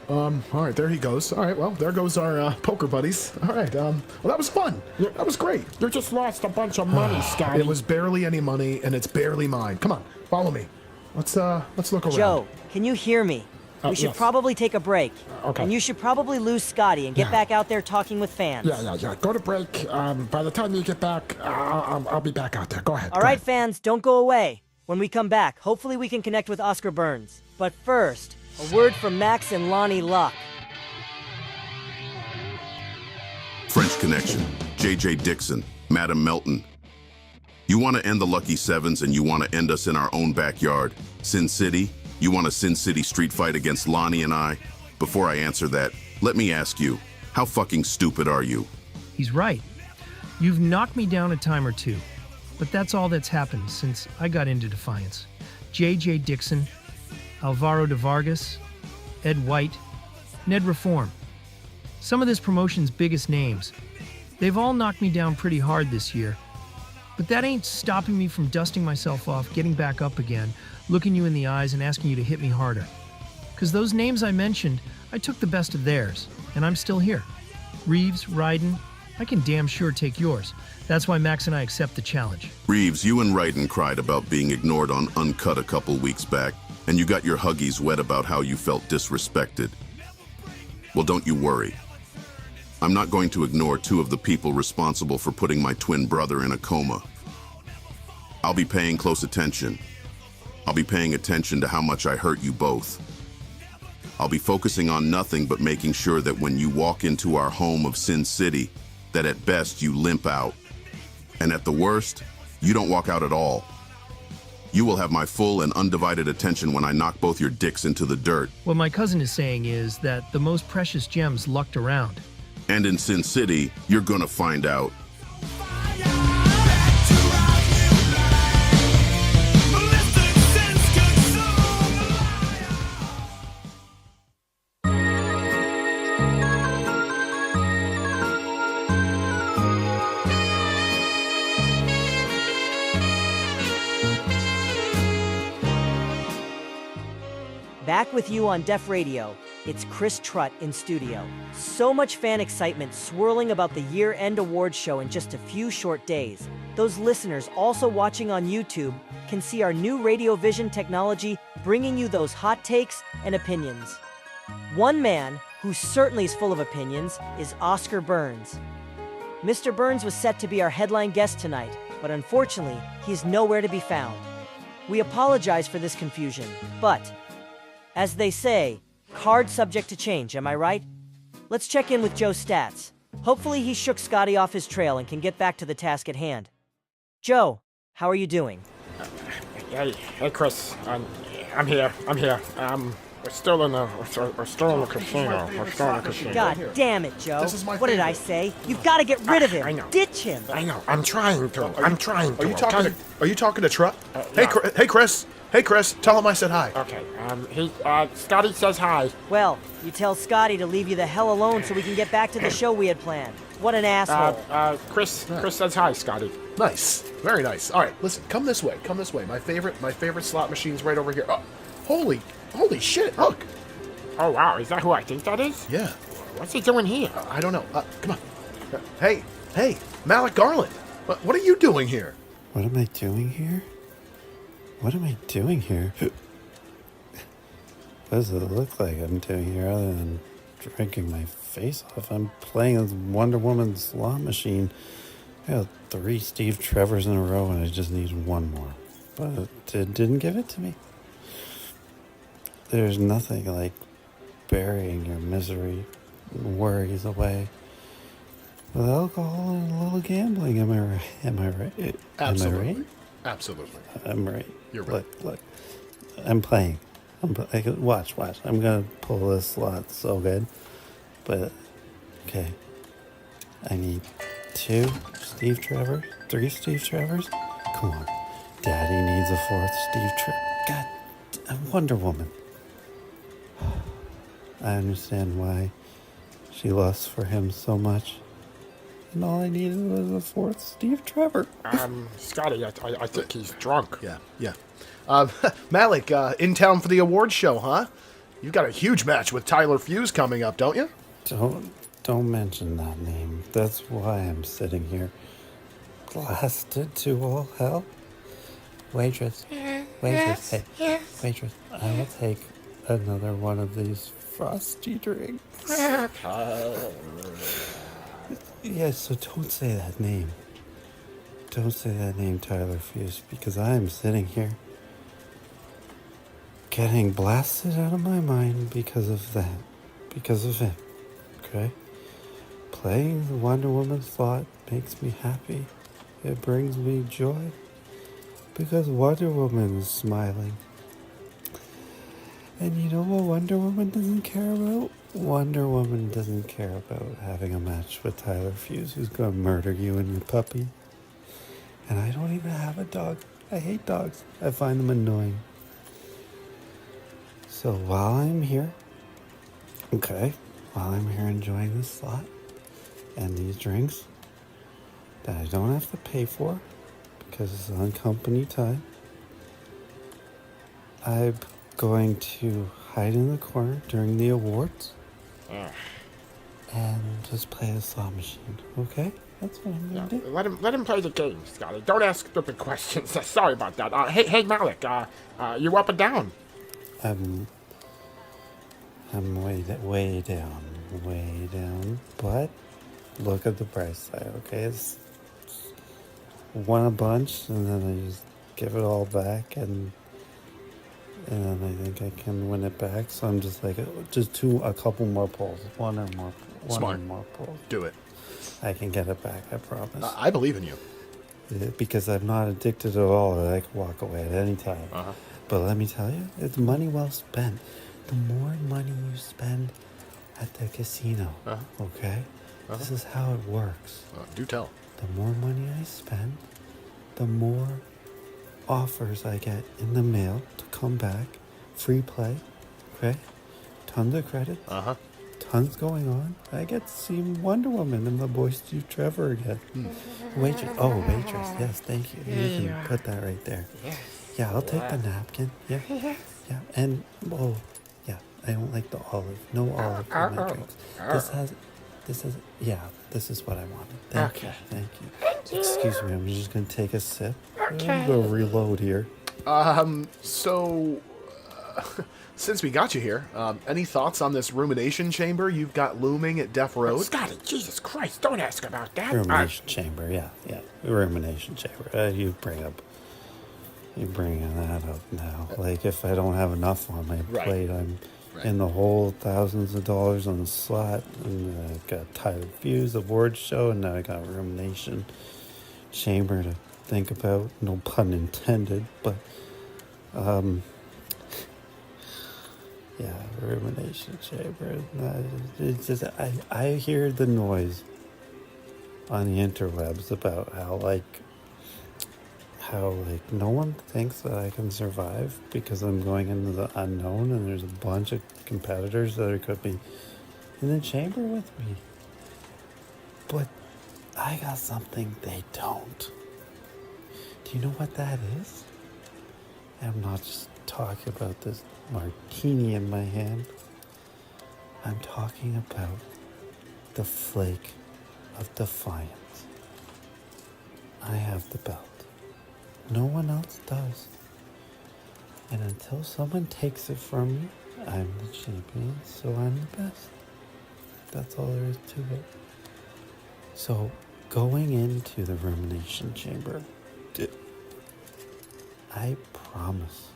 All right, there he goes. All right, well, there goes our poker buddies. All right, well, that was fun. That was great. You just lost a bunch of money, Scotty. It was barely any money, and it's barely mine. Come on, follow me. Let's look around. Joe, can you hear me? We should probably take a break. Okay. And you should probably lose Scotty and get back out there talking with fans. Yeah. Go to break. By the time you get back, I'll be back out there. Go ahead. All right, fans, don't go away. When we come back, hopefully we can connect with Oscar Burns. But first, a word from Max and Lonnie Luck. French Connection, J.J. Dixon, Madam Melton. You want to end the Lucky Sevens and you want to end us in our own backyard. Sin City? You want a Sin City street fight against Lonnie and I? Before I answer that, let me ask you, how fucking stupid are you? He's right. You've knocked me down a time or two. But that's all that's happened since I got into Defiance. J.J. Dixon, Alvaro de Vargas, Ed White, Ned Reform. Some of this promotion's biggest names. They've all knocked me down pretty hard this year. But that ain't stopping me from dusting myself off, getting back up again, looking you in the eyes and asking you to hit me harder. Because those names I mentioned, I took the best of theirs, and I'm still here. Reeves, Ryden, I can damn sure take yours. That's why Max and I accept the challenge. Reeves, you and Ryden cried about being ignored on Uncut a couple weeks back, and you got your huggies wet about how you felt disrespected. Well, don't you worry. I'm not going to ignore two of the people responsible for putting my twin brother in a coma. I'll be paying close attention. I'll be paying attention to how much I hurt you both. I'll be focusing on nothing but making sure that when you walk into our home of Sin City, that at best you limp out. And at the worst, you don't walk out at all. You will have my full and undivided attention when I knock both your dicks into the dirt. What my cousin is saying is that the most precious gems lucked around. And in Sin City, you're gonna find out. Back with you on Def Radio, it's Chris Trutt in studio. So much fan excitement swirling about the year-end awards show in just a few short days. Those listeners also watching on YouTube can see our new RadioVision technology bringing you those hot takes and opinions. One man who certainly is full of opinions is Oscar Burns. Mr. Burns was set to be our headline guest tonight, but unfortunately, he's nowhere to be found. We apologize for this confusion, but as they say, card subject to change, am I right? Let's check in with Joe Stats. Hopefully he shook Scotty off his trail and can get back to the task at hand. Joe, how are you doing? Hey, Chris. I'm here. We're still in the casino. God damn it, Joe. This is my what did I say? You've got to get rid of him. I know. Ditch him. I know. I'm trying to. Are you talking? Are you talking to Trutt? Yeah. Hey, Chris. Hey, Chris. Tell him I said hi. Okay. Scotty says hi. Well, you tell Scotty to leave you the hell alone so we can get back to the show we had planned. What an asshole. Chris says hi, Scotty. Nice. Very nice. All right, listen. Come this way. Come this way. My favorite slot machine's right over here. Oh, holy shit! Look. Oh wow, is that who I think that is? Yeah. What's he doing here? I don't know. Come on. Hey, Malik Garland. What are you doing here? What am I doing here? What am I doing here? What does it look like I'm doing here other than drinking my face off? I'm playing this Wonder Woman slot machine. I got 3 Steve Trevors in a row and I just need one more. But it didn't give it to me. There's nothing like burying your misery and worries away with alcohol and a little gambling. Am I right? Absolutely. Am I right? Absolutely. I'm right. You're right. Look. I'm playing. Watch. I'm gonna pull this slot so good. But, okay. I need 2 Steve Trevors, 3 Steve Trevors. Come on. Daddy needs a 4th Steve Trevor. God, Wonder Woman. I understand why she lusts for him so much. And all I needed was a 4th Steve Trevor. Scotty, I think he's drunk. Yeah. Malik, in town for the awards show, huh? You've got a huge match with Tyler Fuse coming up, don't you? Don't mention that name. That's why I'm sitting here. Blasted to all hell. Waitress. Hey, waitress. I will take another one of these frosty drinks. Yeah, so don't say that name. Don't say that name, Tyler Fuse, because I am sitting here getting blasted out of my mind because of that. Because of him. Okay? Playing the Wonder Woman slot makes me happy. It brings me joy. Because Wonder Woman is smiling. And you know what Wonder Woman doesn't care about? Wonder Woman doesn't care about having a match with Tyler Fuse, who's gonna murder you and your puppy. And I don't even have a dog. I hate dogs. I find them annoying. So while I'm here enjoying this slot and these drinks that I don't have to pay for because it's on company time, I'm going to hide in the corner during the awards and just play the slot machine, okay? That's what I'm gonna do. Let him play the game, Scotty. Don't ask stupid questions. Sorry about that. Hey, Malik. You up and down? I'm way down. But look at the price tag, okay? It's won a bunch, and then I just give it all back, and then I think I can win it back. So I'm just like, a couple more pulls, one or more pulls. Do it. I can get it back, I promise. I believe in you. because I'm not addicted at all. I can walk away at any time. But let me tell you, it's money well spent. The more money you spend at the casino, okay? This is how it works. Do tell. The more money I spend, the more offers I get in the mail to come back. Free play, okay? Tons of credits. Tons going on. I get to see Wonder Woman and my boy Steve Trevor again. Waitress. Oh, waitress. Yes, thank you. You can put that right there. Yeah, I'll take the napkin. Yeah. Yeah. And, oh, yeah, I don't like the olive. No olive in my drinks. This is what I wanted. Thank you. Excuse me, I'm just going to take a sip. I'm going to reload here. Since we got you here, any thoughts on this rumination chamber you've got looming at Death Road? Scotty, Jesus Christ, don't ask about that. Rumination chamber, yeah. Rumination chamber. You bringing that up now. Like, if I don't have enough on my plate, I'm in the hole, thousands of dollars on the slot, and I got Tyler Fuse award show, and now I got rumination chamber to think about. No pun intended, but yeah, rumination chamber. It's just I hear the noise on the interwebs about how no one thinks that I can survive because I'm going into the unknown, and there's a bunch of competitors that could be in the chamber with me. But I got something they don't. Do you know what that is? I'm not just talking about this martini in my hand. I'm talking about the flake of defiance. I have the belt. No one else does. And until someone takes it from me, I'm the champion, so I'm the best. That's all there is to it. So, going into the rumination chamber, I promise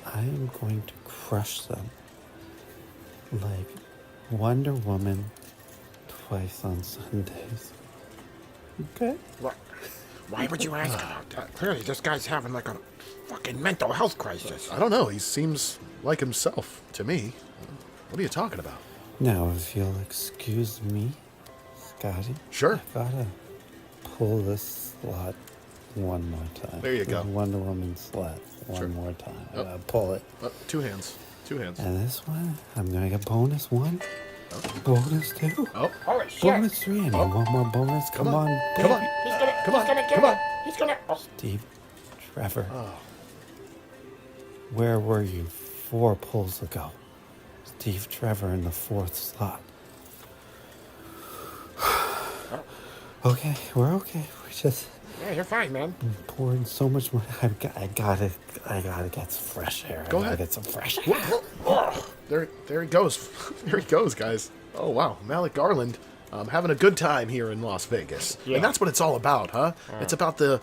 I am going to crush them like Wonder Woman twice on Sundays. Okay? What? Why would you ask about that? Clearly, this guy's having like a fucking mental health crisis. I don't know. He seems like himself to me. What are you talking about? Now, if you'll excuse me, Scotty. Sure. I gotta pull this slot one more time. There you go. Wonder Woman slot one more time. I gotta pull it. Two hands. And this one, I'm gonna get bonus one. Bonus two. Holy shit. Bonus three. I need one more bonus. Come on. He's gonna. Oh. Steve Trevor. Where were you 4 pulls ago? Steve Trevor in the 4th slot. Okay, we're okay. We just. Yeah, you're fine, man. Pouring so much money. I gotta get some fresh air. Go I gotta ahead. get some fresh air. There he goes. There he goes, guys. Oh, wow. Malik Garland having a good time here in Las Vegas. Yeah. And that's what it's all about, huh? It's about the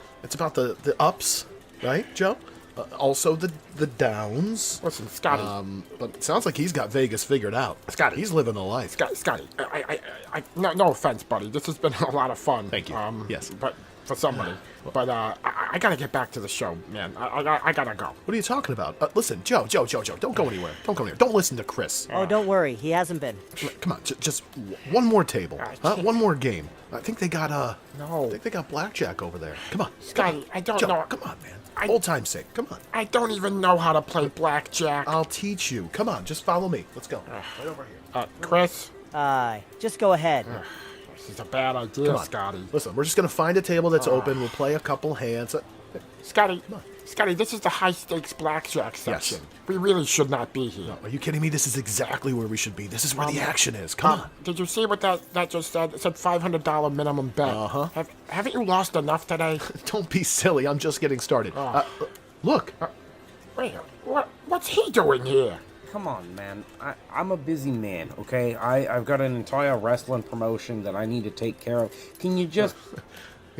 ups, right, Joe? Also the downs. Listen, Scotty. But it sounds like he's got Vegas figured out. Scotty. He's living the life. Scotty, no offense, buddy. This has been a lot of fun. Thank you. Yes. But for somebody. But I gotta get back to the show, man. I gotta go. What are you talking about? Listen, Joe, don't go anywhere. Don't go anywhere. Don't listen to Chris. Oh, don't worry. He hasn't been. Come on, just one more table. One more game. I think they got No. I think they got blackjack over there. Come on, Scotty, I don't Joe, know. Come on, man. Old time's sake. Come on. I don't even know how to play blackjack. I'll teach you. Come on, just follow me. Let's go. Right over here. Chris? Just go ahead. This is a bad idea, Come on. Scotty. Listen, we're just gonna find a table that's open. We'll play a couple hands. Scotty, this is the high-stakes blackjack section. Yes. We really should not be here. Are you kidding me? This is exactly where we should be. This is where the action is. Come on. Did you see what that just said? It said $500 minimum bet. Uh-huh. Haven't you lost enough today? Don't be silly. I'm just getting started. Look. Wait, what's he doing here? Come on, man. I'm a busy man, okay? I've got an entire wrestling promotion that I need to take care of. Can you just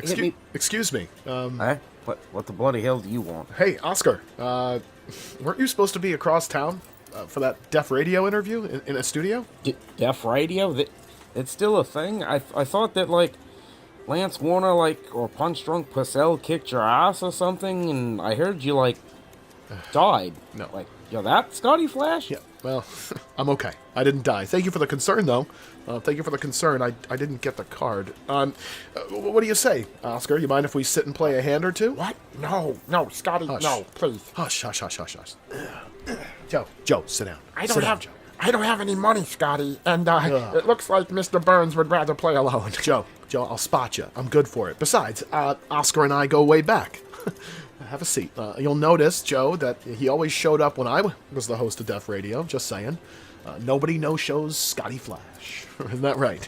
hit me? Excuse me. Huh? What the bloody hell do you want? Hey, Oscar. Weren't you supposed to be across town for that Deaf Radio interview in a studio? Deaf Radio? It's still a thing? I thought that, like, Lance Warner, or Punch Drunk Purcell kicked your ass or something, and I heard you, died. No. You're that Scotty Flash? Yeah, well, I'm okay. I didn't die. Thank you for the concern, though. Thank you for the concern. I didn't get the card. What do you say, Oscar? You mind if we sit and play a hand or two? What? No, Scotty, Hush. no, please. Hush. Joe, sit down. I Sit don't down, have. Joe. I don't have any money, Scotty, and it looks like Mr. Burns would rather play alone. Joe, I'll spot you. I'm good for it. Besides, Oscar and I go way back. Have a seat. You'll notice, Joe, that he always showed up when I was the host of Def Radio. Just saying. Nobody no-shows Scotty Flash. Isn't that right?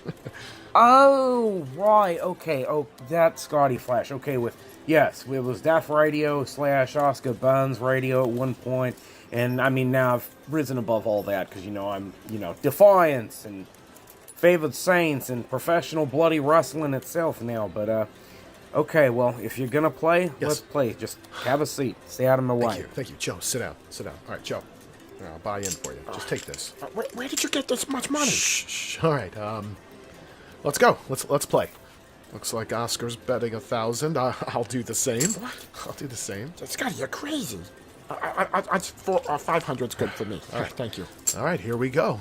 Oh, right. Okay. Oh, that's Scotty Flash. Okay, yes, it was Def Radio / Oscar Burns Radio at one point. And, now I've risen above all that because, I'm, Defiance and Favored Saints and professional bloody wrestling itself now. But, okay, well, if you're going to play, let's play. Just have a seat. Stay out of my way. Thank you. Joe, sit down. All right, Joe. I'll buy in for you. Just take this. Where did you get this much money? Shh. All right, let's go. Let's play. Looks like Oscar's betting 1,000. I'll do the same. What? I'll do the same. Scotty, you're crazy. 500's good for me. All right, thank you. All right, here we go.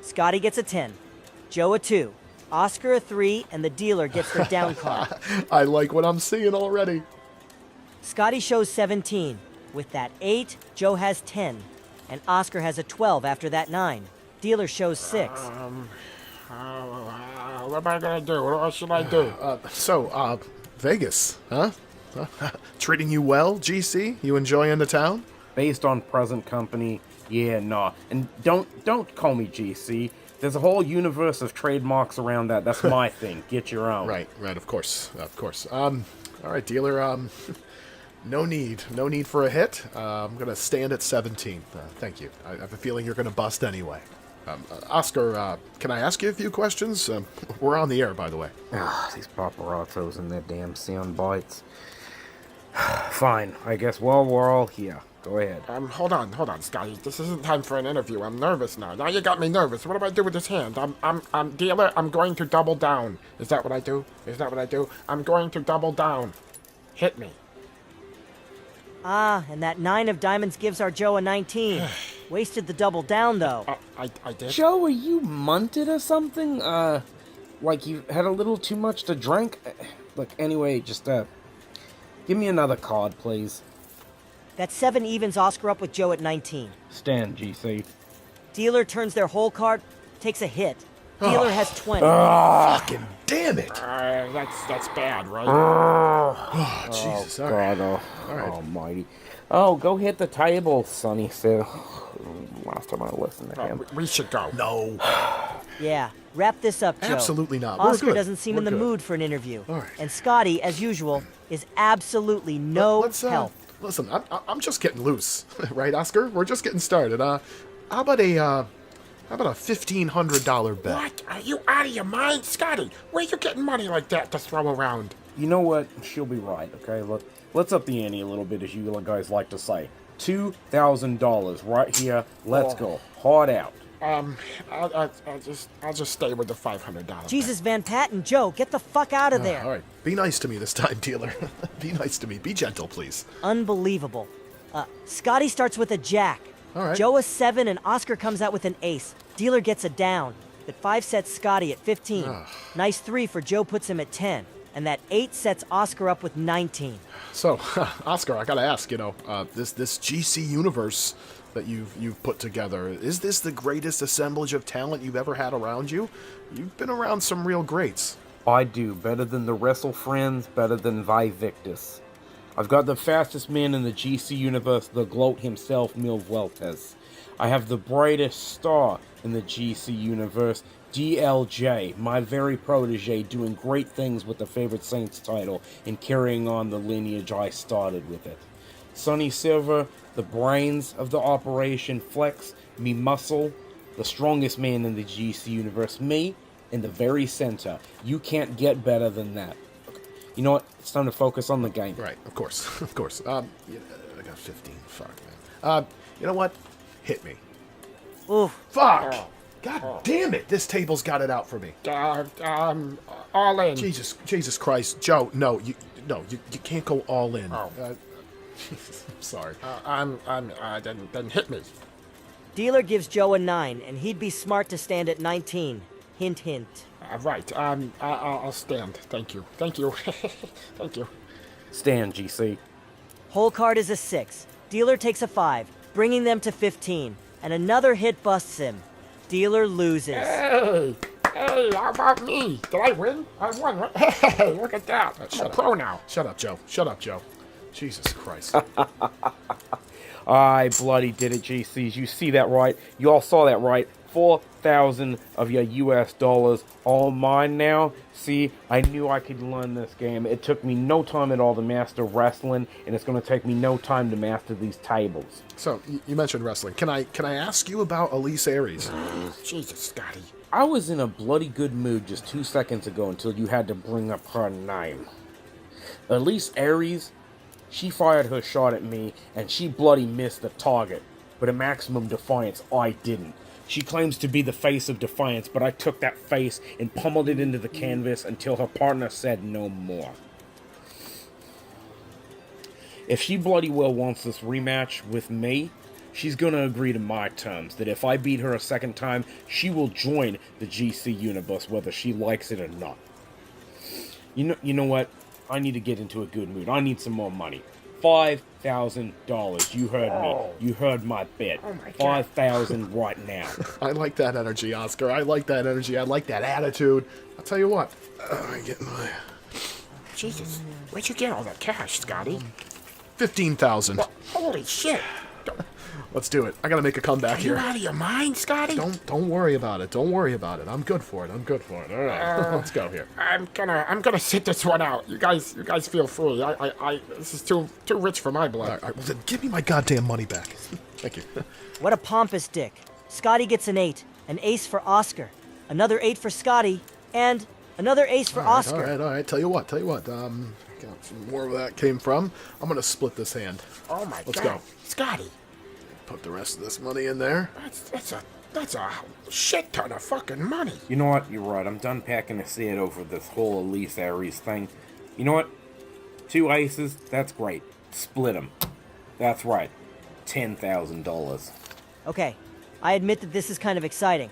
Scotty gets a 10, Joe a 2, Oscar a 3, and the dealer gets their down card. I like what I'm seeing already. Scotty shows 17. With that 8, Joe has 10, and Oscar has a 12 after that 9. Dealer shows 6. What am I gonna do? What should I do? Vegas, huh? Treating you well, GC? You enjoying the town? Based on present company, yeah, nah. And don't call me GC. There's a whole universe of trademarks around that. That's my thing. Get your own. Right, of course. All right, dealer, no need for a hit. I'm gonna stand at 17. Thank you. I have a feeling you're gonna bust anyway. Oscar, can I ask you a few questions? We're on the air, by the way. These paparazzos and their damn sound bites. Fine, I guess we're all here. Go ahead. Hold on, Scotty. This isn't time for an interview. I'm nervous now. Now you got me nervous. What do I do with this hand? I'm dealer. I'm going to double down. Is that what I do? I'm going to double down. Hit me. And that 9 of diamonds gives our Joe a 19. Wasted the double down, though. I did? Joe, are you munted or something? Like you had a little too much to drink? Look, anyway, just, give me another card, please. That 7 evens Oscar up with Joe at 19. Stand, GC. Dealer turns their whole card, takes a hit. Dealer has 20. Fucking damn it! That's bad, right? Oh, Jesus. Oh, God, all right. Almighty. Oh, go hit the table, Sonny Phil. Last time I listened to him. We should go. No. Yeah, wrap this up, Joe. Absolutely not. Oscar doesn't seem in the mood for an interview. All right. And Scotty, as usual, is absolutely no help. Listen, I'm just getting loose, right, Oscar? We're just getting started. How about a $1,500 bet? What? Are you out of your mind, Scotty? Where you getting money like that to throw around? You know what? She'll be right, okay? Look, let's up the ante a little bit, as you guys like to say. $2,000 right here. Let's go. Hard out. I'll just stay with the $500. Jesus, Van Patten, Joe, get the fuck out of there. All right. Be nice to me this time, dealer. Be nice to me. Be gentle, please. Unbelievable. Scotty starts with a jack. All right. Joe a 7 and Oscar comes out with an ace. Dealer gets a down. That 5 sets Scotty at 15. Nice 3 for Joe puts him at 10. And that 8 sets Oscar up with 19. So, Oscar, I gotta ask, this GC universe that you've put together, is this the greatest assemblage of talent you've ever had around you? You've been around some real greats. I do. Better than the Wrestle Friends, better than Vivictus. I've got the fastest man in the GC universe, the gloat himself, Mil Vueltas. I have the brightest star in the GC universe, DLJ, my very protege, doing great things with the Favored Saints title and carrying on the lineage I started with it. Sonny Silver, the brains of the operation, Flex, me muscle, the strongest man in the GC universe, me, in the very center. You can't get better than that. You know what? It's time to focus on the game. Right, of course. I got 15. Fuck, man. You know what? Hit me. Oof. Fuck! God damn it! This table's got it out for me. All in. Jesus Christ, Joe! No, you can't go all in. Oh. I'm sorry. Then hit me. Dealer gives Joe a 9, and he'd be smart to stand at 19. Hint, hint. Right. I'll stand. Thank you. Thank you. Thank you. Stand, GC. Hole card is a 6. Dealer takes a 5, bringing them to 15, and another hit busts him. Dealer loses. Hey, how about me? Did I win? I won, right? Hey, look at that. I'm a pro now. Shut up, Joe. Jesus Christ. I bloody did it, GCs. You see that right? You all saw that right? 4,000 of your US dollars all mine now. See, I knew I could learn this game. It took me no time at all to master wrestling, and it's going to take me no time to master these tables. So, you mentioned wrestling. Can I ask you about Elise Aries? Jesus, Scotty. I was in a bloody good mood just 2 seconds ago until you had to bring up her name. Elise Aries, she fired her shot at me, and she bloody missed the target. But at Maximum Defiance, I didn't. She claims to be the face of Defiance, but I took that face and pummeled it into the canvas until her partner said no more. If she bloody well wants this rematch with me, she's gonna agree to my terms, that if I beat her a second time, she will join the GC Universe, whether she likes it or not. You know what? I need to get into a good mood. I need some more money. $5,000. You heard me. You heard my bid. Oh my God. $5,000 right now. I like that energy, Oscar. I like that energy. I like that attitude. I'll tell you what. I get my... Jesus, where'd you get all that cash, Scotty? 15,000. Well, holy shit. Let's do it. I gotta make a comeback Are here. you out of your mind, Scotty? Don't worry about it. Don't worry about it. I'm good for it. All right, let's go here. I'm gonna sit this one out. You guys feel free. This is too rich for my blood. All right, well, then give me my goddamn money back. Thank you. What a pompous dick. Scotty gets an 8, an ace for Oscar, another 8 for Scotty, and another ace for Oscar. All right. Tell you what. Got some more where that came from. I'm gonna split this hand. Oh my God. Let's go. Scotty. Put the rest of this money in there. That's a shit ton of fucking money. You know what? You're right. I'm done packing a sad over this whole Elise Aries thing. You know what? 2 aces, that's great. Split them. That's right. $10,000. Okay, I admit that this is kind of exciting.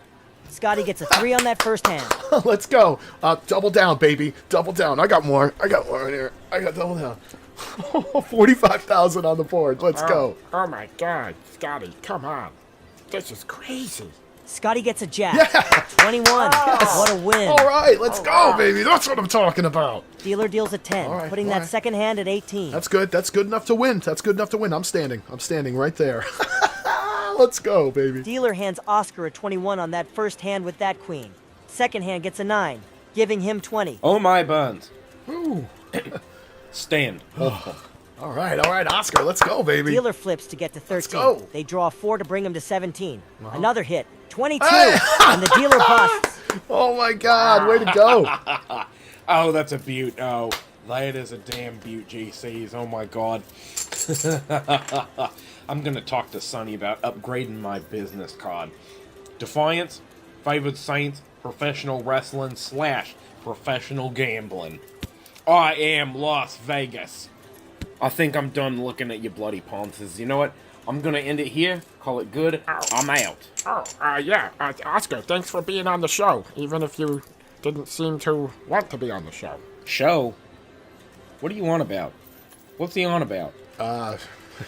Scotty gets a 3 on that first hand. Let's go. Double down, baby. Double down. I got more in here. I got double down. 45,000 on the board. Let's go. Oh my God, Scotty, come on. This is crazy. Scotty gets a jack. Yeah. 21. Yes. What a win. All right, let's go, baby. That's what I'm talking about. Dealer deals a 10, putting that second hand at 18. That's good. That's good enough to win. I'm standing right there. Let's go, baby. Dealer hands Oscar a 21 on that first hand with that queen. Second hand gets a 9, giving him 20. Oh my buns. Ooh. Stand. All right, Oscar, let's go, baby. Dealer flips to get to 13. Let's go. They draw a 4 to bring him to 17. Another hit, 22, and the dealer busts. Oh my God, way to go. Oh, that's a beaut. Oh, that is a damn beaut, GCs. Oh my God. I'm gonna talk to Sonny about upgrading my business card. Defiance, Favored Saints, Professional Wrestling / Professional Gambling. I am Las Vegas. I think I'm done looking at your bloody ponces. You know what? I'm gonna end it here. Call it good. I'm out. Yeah. Oscar, thanks for being on the show, even if you didn't seem to want to be on the show. Show? What are you on about? What's he on about?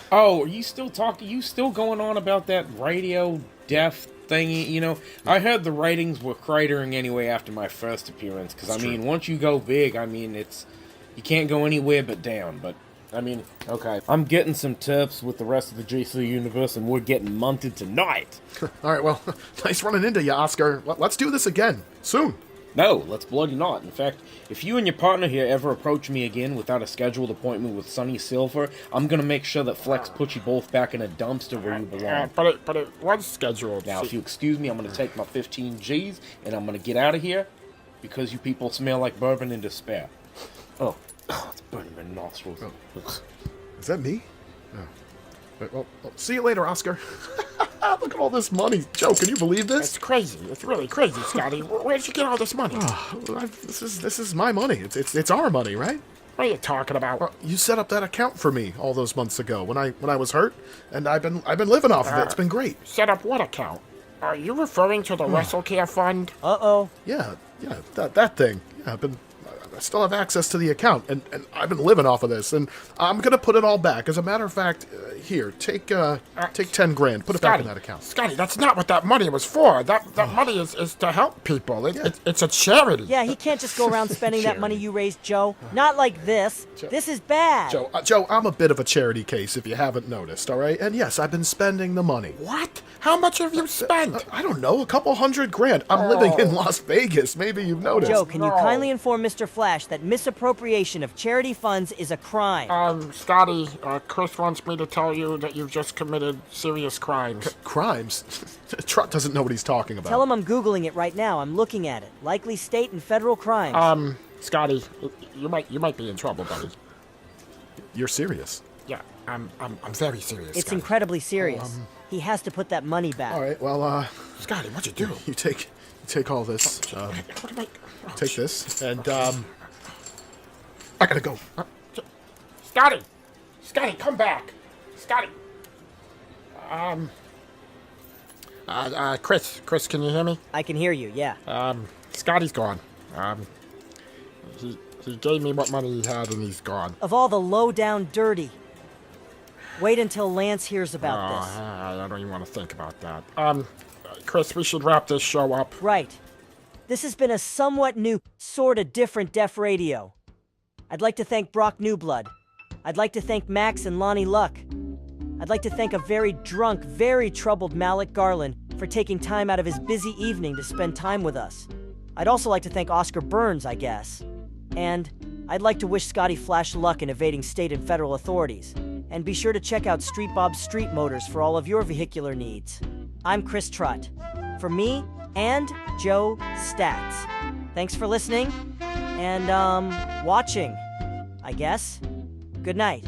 Oh, are you still talking? You still going on about that radio deaf thingy? You know, I heard the ratings were cratering anyway after my first appearance. Because, I mean, once you go big, I mean, you can't go anywhere but down. But, I mean, okay. I'm getting some tips with the rest of the GC Universe, and we're getting munted tonight. All right, well, nice running into you, Oscar. Let's do this again, soon. No, let's bloody not. In fact, if you and your partner here ever approach me again without a scheduled appointment with Sonny Silver, I'm gonna make sure that Flex puts you both back in a dumpster where you belong. But it was scheduled. Now, if you excuse me, I'm gonna take my 15 G's and I'm gonna get out of here because you people smell like bourbon and despair. Oh, it's burning my nostrils. Is that me? No. Well, see you later, Oscar. Look at all this money. Joe, can you believe this? It's crazy. It's really crazy, Scotty. Where did you get all this money? This is my money. It's our money, right? What are you talking about? Well, you set up that account for me all those months ago when I was hurt, and I've been living off of it. It's been great. Set up what account? Are you referring to the WrestleCare Fund? Uh-oh. Yeah, that thing. Yeah, I still have access to the account, and I've been living off of this, and I'm gonna put it all back. As a matter of fact, here, take 10 grand, put it back in that account. Scotty, that's not what that money was for. That money is to help people. It's a charity. Yeah, he can't just go around spending that money you raised, Joe. Not like this. This is bad. Joe, I'm a bit of a charity case, if you haven't noticed, all right? And yes, I've been spending the money. What? How much have you spent? I don't know, a couple $100,000. I'm living in Las Vegas. Maybe you've noticed. Joe, can you kindly inform Mr. Flash that misappropriation of charity funds is a crime? Scotty, Chris wants me to tell you that you've just committed serious crimes. Crimes? Trot doesn't know what he's talking about. Tell him I'm Googling it right now. I'm looking at it. Likely state and federal crimes. Scotty, you might be in trouble, buddy. You're serious? Yeah, I'm very serious. It's Scotty. incredibly serious. He has to put that money back. All right, well, Scotty, what'd you do? You take all this. Take this, and I gotta go. Scotty, come back. Scotty. Chris, can you hear me? I can hear you, yeah. Scotty's gone. He gave me what money he had and he's gone. Of all the low-down dirty. Wait until Lance hears about this. I don't even want to think about that. Chris, we should wrap this show up. Right. This has been a somewhat new, sorta different Def Radio. I'd like to thank Brock Newblood. I'd like to thank Max and Lonnie Luck. I'd like to thank a very drunk, very troubled Malik Garland for taking time out of his busy evening to spend time with us. I'd also like to thank Oscar Burns, I guess. And I'd like to wish Scotty Flash luck in evading state and federal authorities. And be sure to check out Street Bob's Street Motors for all of your vehicular needs. I'm Chris Trutt. For me and Joe Stats. Thanks for listening and, watching, I guess. Good night.